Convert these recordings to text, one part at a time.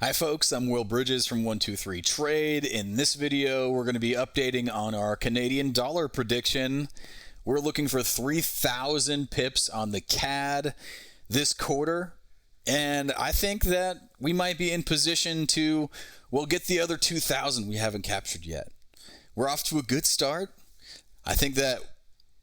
Hi folks, I'm Will Bridges from 123 Trade. In this video, we're going to be updating on our Canadian dollar prediction. We're looking for 3,000 pips on the CAD this quarter, and I think that we might be in position to, well, get the other 2,000 we haven't captured yet. We're off to a good start. I think that,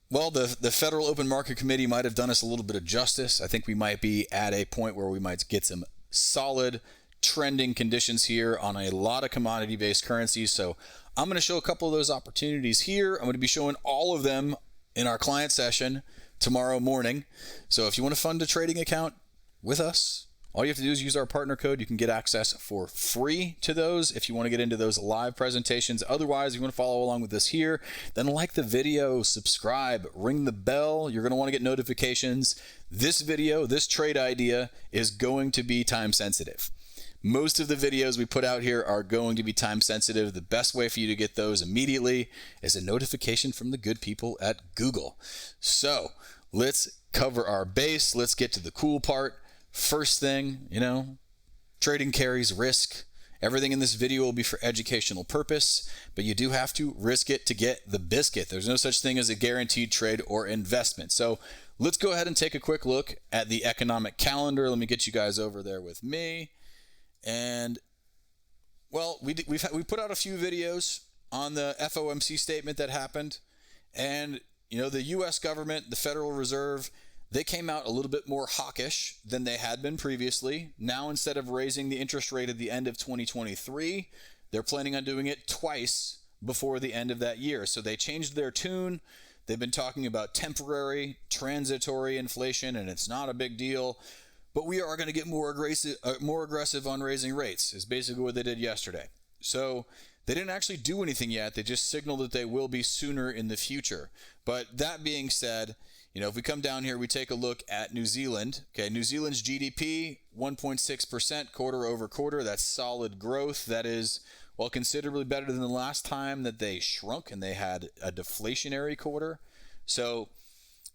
well, the Federal Open Market Committee might have done us a little bit of justice. I think we might be at a point where we might get some solid trending conditions here on a lot of commodity-based currencies. So I'm going to show a couple of those opportunities here. I'm going to be showing all of them in our client session tomorrow morning. So if you want to fund a trading account with us, all you have to do is use our partner code. You can get access for free to those if you want to get into those live presentations. Otherwise, if you want to follow along with this here, then like the video, subscribe, ring the bell. You're going to want to get notifications. This video, this trade idea is going to be time sensitive. Most of the videos we put out here are going to be time sensitive. The best way for you to get those immediately is a notification from the good people at Google. So let's cover our base. Let's get to the cool part. First thing, trading carries risk. Everything in this video will be for educational purpose, but you do have to risk it to get the biscuit. There's no such thing as a guaranteed trade or investment. So let's go ahead and take a quick look at the economic calendar. Let me get you guys over there with me. And well, we put out a few videos on the FOMC statement that happened, and the U.S. government, the Federal Reserve, they came out a little bit more hawkish than they had been previously. Now, instead of raising the interest rate at the end of 2023, they're planning on doing it twice before the end of that year. So they changed their tune. They've been talking about temporary, transitory inflation, and it's not a big deal. But we are going to get more aggressive on raising rates, is basically what they did yesterday. So they didn't actually do anything yet. They just signaled that they will be sooner in the future. But that being said, if we come down here, we take a look at New Zealand. Okay, New Zealand's GDP, 1.6% quarter over quarter. That's solid growth. That is, well, considerably better than the last time that they shrunk and they had a deflationary quarter. So,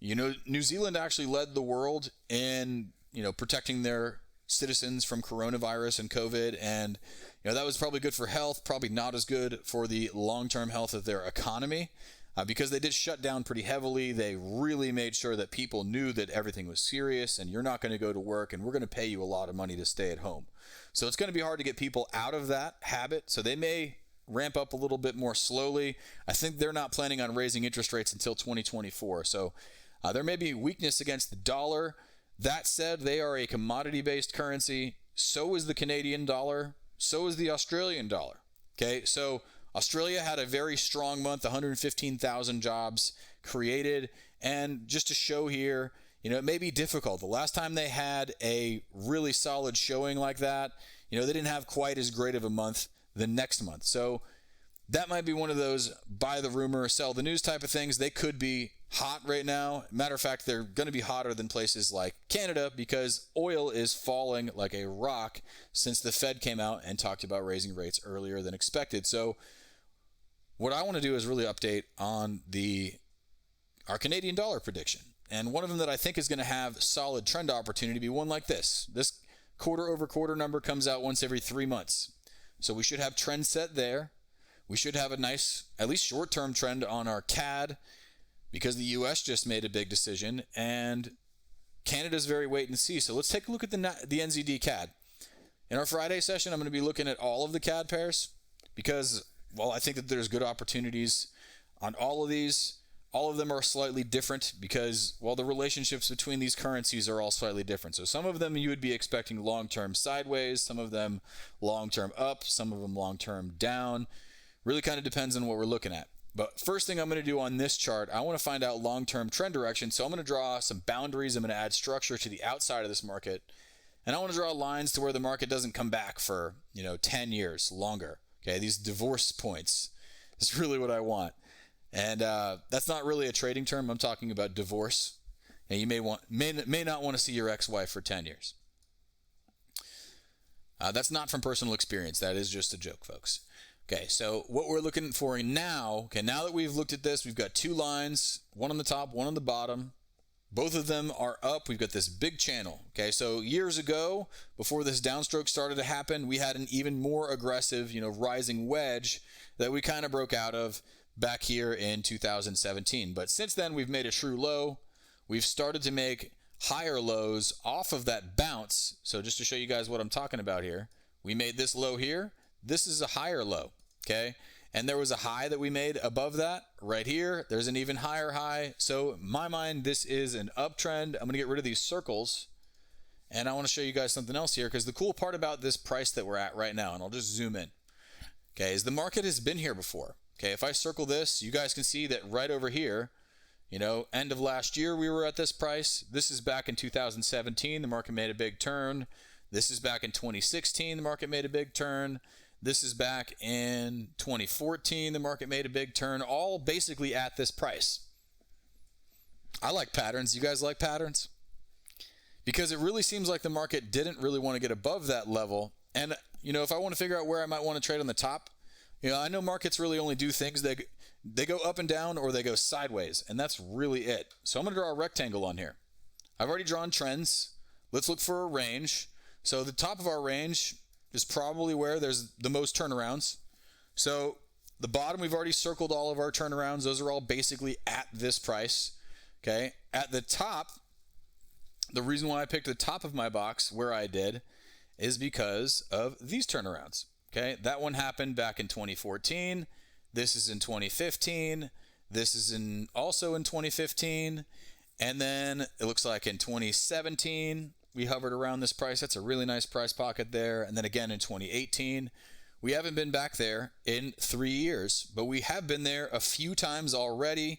New Zealand actually led the world in protecting their citizens from coronavirus and COVID. And, that was probably good for health, probably not as good for the long-term health of their economy because they did shut down pretty heavily. They really made sure that people knew that everything was serious and you're not going to go to work and we're going to pay you a lot of money to stay at home. So it's going to be hard to get people out of that habit. So they may ramp up a little bit more slowly. I think they're not planning on raising interest rates until 2024. So there may be weakness against the dollar. That said, they are a commodity-based currency. So is the Canadian dollar. So is the Australian dollar. Okay, so Australia had a very strong month, 115,000 jobs created. And just to show here, it may be difficult. The last time they had a really solid showing like that, they didn't have quite as great of a month the next month. So that might be one of those buy the rumor, sell the news type of things. They could be hot right now. Matter of fact, they're going to be hotter than places like Canada because oil is falling like a rock since the Fed came out and talked about raising rates earlier than expected. So what I want to do is really update on our Canadian dollar prediction. And one of them that I think is going to have solid trend opportunity be one like this. This quarter over quarter number comes out once every 3 months. So we should have trend set there. We should have a nice, at least short-term trend on our CAD because the U.S. just made a big decision and Canada's very wait and see. So let's take a look at the NZDCAD. In our Friday session, I'm going to be looking at all of the CAD pairs because, well, I think that there's good opportunities on all of these. All of them are slightly different because, well, the relationships between these currencies are all slightly different. So some of them you would be expecting long-term sideways, some of them long-term up, some of them long-term down. Really kind of depends on what we're looking at. But first thing I'm going to do on this chart, I want to find out long-term trend direction. So I'm going to draw some boundaries. I'm going to add structure to the outside of this market. And I want to draw lines to where the market doesn't come back for, 10 years longer. Okay, these divorce points is really what I want. And that's not really a trading term. I'm talking about divorce. And you may not want to see your ex-wife for 10 years. That's not from personal experience. That is just a joke, folks. Okay, so what we're looking for now, now that we've looked at this, we've got two lines, one on the top, one on the bottom. Both of them are up. We've got this big channel. Okay, so years ago, before this downstroke started to happen, we had an even more aggressive, rising wedge that we kind of broke out of back here in 2017. But since then, we've made a true low. We've started to make higher lows off of that bounce. So just to show you guys what I'm talking about here, we made this low here. This is a higher low, okay? And there was a high that we made above that right here. There's an even higher high. So in my mind, this is an uptrend. I'm gonna get rid of these circles. And I wanna show you guys something else here, because the cool part about this price that we're at right now, and I'll just zoom in, okay, is the market has been here before. Okay, if I circle this, you guys can see that right over here, end of last year we were at this price. This is back in 2017, the market made a big turn. This is back in 2016, the market made a big turn. This is back in 2014, the market made a big turn, all basically at this price. I like patterns. You guys like patterns? Because it really seems like the market didn't really want to get above that level. And, if I want to figure out where I might want to trade on the top, I know markets really only do things that they go up and down or they go sideways, and that's really it. So I'm going to draw a rectangle on here. I've already drawn trends. Let's look for a range. So the top of our range is probably where there's the most turnarounds. So the bottom, we've already circled all of our turnarounds. Those are all basically at this price. Okay. At the top, the reason why I picked the top of my box where I did is because of these turnarounds. Okay. That one happened back in 2014. This is in 2015. This is also in 2015. And then it looks like in 2017, we hovered around this price. That's a really nice price pocket there. And then again in 2018, we haven't been back there in 3 years, but we have been there a few times already.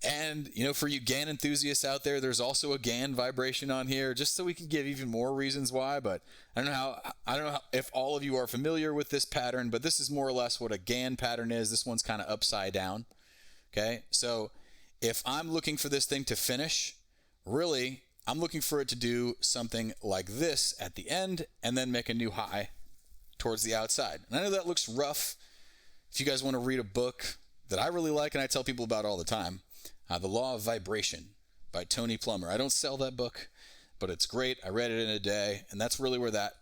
And, for you GAN enthusiasts out there, there's also a GAN vibration on here, just so we can give even more reasons why. But I don't know if all of you are familiar with this pattern, but this is more or less what a GAN pattern is. This one's kind of upside down. Okay. So if I'm looking for this thing to finish, really, I'm looking for it to do something like this at the end and then make a new high towards the outside. And I know that looks rough. If you guys want to read a book that I really like and I tell people about all the time, The Law of Vibration by Tony Plummer. I don't sell that book, but it's great. I read it in a day, and that's really where that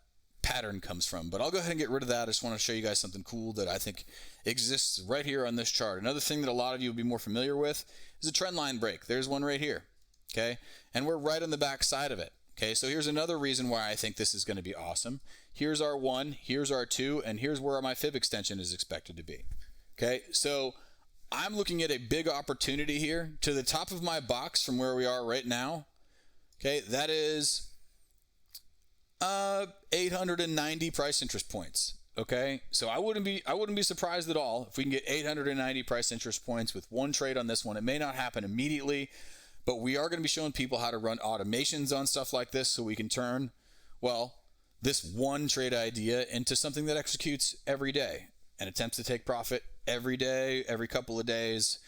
pattern comes from. But I'll go ahead and get rid of that. I just want to show you guys something cool that I think exists right here on this chart. Another thing that a lot of you will be more familiar with is a trend line break. There's one right here, okay? And we're right on the back side of it, okay? So here's another reason why I think this is going to be awesome. Here's our 1, here's our 2, and here's where my fib extension is expected to be, okay? So I'm looking at a big opportunity here to the top of my box from where we are right now. Okay, that is 890 price interest points. Okay, so I wouldn't be surprised at all if we can get 890 price interest points with one trade on this one. It may not happen immediately, but we are going to be showing people how to run automations on stuff like this so we can turn, this one trade idea into something that executes every day and attempts to take profit every day, every couple of days,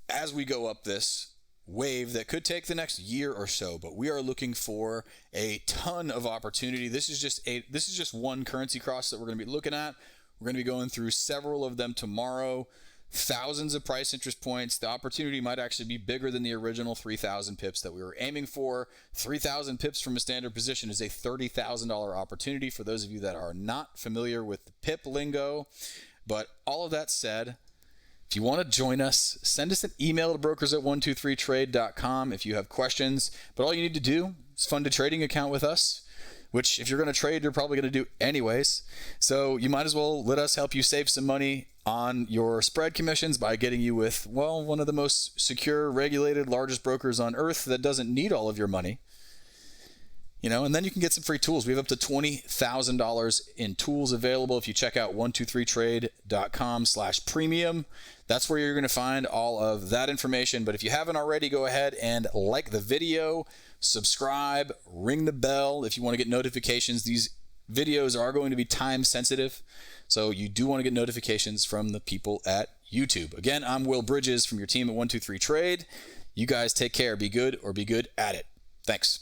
as we go up this wave that could take the next year or so. But we are looking for a ton of opportunity. This is just one currency cross that we're going to be looking at. We're going to be going through several of them tomorrow. Thousands of price interest points. The opportunity might actually be bigger than the original 3,000 pips that we were aiming for. 3,000 pips from a standard position is a $30,000 opportunity for those of you that are not familiar with the pip lingo. But all of that said, if you want to join us, send us an email to brokers@123trade.com if you have questions. But all you need to do is fund a trading account with us, which if you're going to trade, you're probably going to do anyways. So you might as well let us help you save some money on your spread commissions by getting you with, one of the most secure, regulated, largest brokers on earth that doesn't need all of your money. And then you can get some free tools. We have up to $20,000 in tools available if you check out 123trade.com/premium. That's where you're going to find all of that information. But if you haven't already, go ahead and like the video, subscribe, ring the bell if you want to get notifications. These videos are going to be time sensitive, so you do want to get notifications from the people at YouTube. Again, I'm Will Bridges from your team at 123 Trade. You guys take care. Be good or be good at it. Thanks.